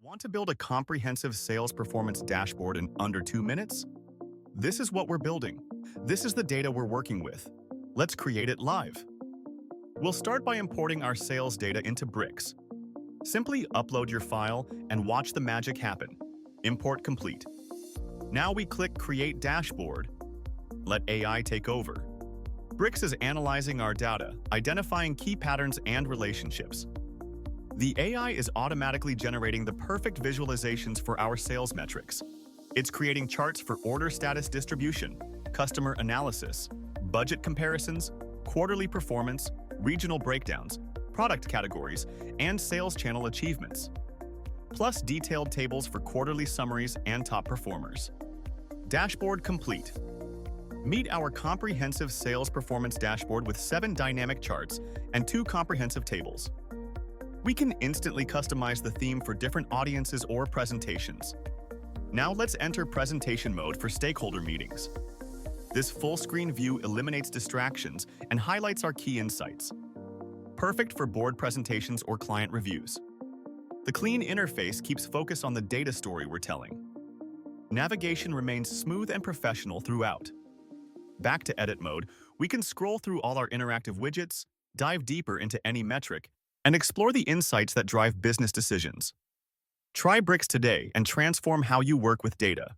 Want to build a comprehensive sales performance dashboard in under 2 minutes? This is what we're building. This is the data we're working with. Let's create it live. We'll start by importing our sales data into Bricks. Simply upload your file and watch the magic happen. Import complete. Now we click Create Dashboard. Let AI take over. Bricks is analyzing our data, identifying key patterns and relationships. The AI is automatically generating the perfect visualizations for our sales metrics. It's creating charts for order status distribution, customer analysis, budget comparisons, quarterly performance, regional breakdowns, product categories, and sales channel achievements, plus detailed tables for quarterly summaries and top performers. Dashboard complete. Meet our comprehensive sales performance dashboard with 7 dynamic charts and 2 comprehensive tables. We can instantly customize the theme for different audiences or presentations. Now let's enter presentation mode for stakeholder meetings. This full-screen view eliminates distractions and highlights our key insights. Perfect for board presentations or client reviews. The clean interface keeps focus on the data story we're telling. Navigation remains smooth and professional throughout. Back to edit mode, we can scroll through all our interactive widgets, dive deeper into any metric, and explore the insights that drive business decisions. Try Bricks today and transform how you work with data.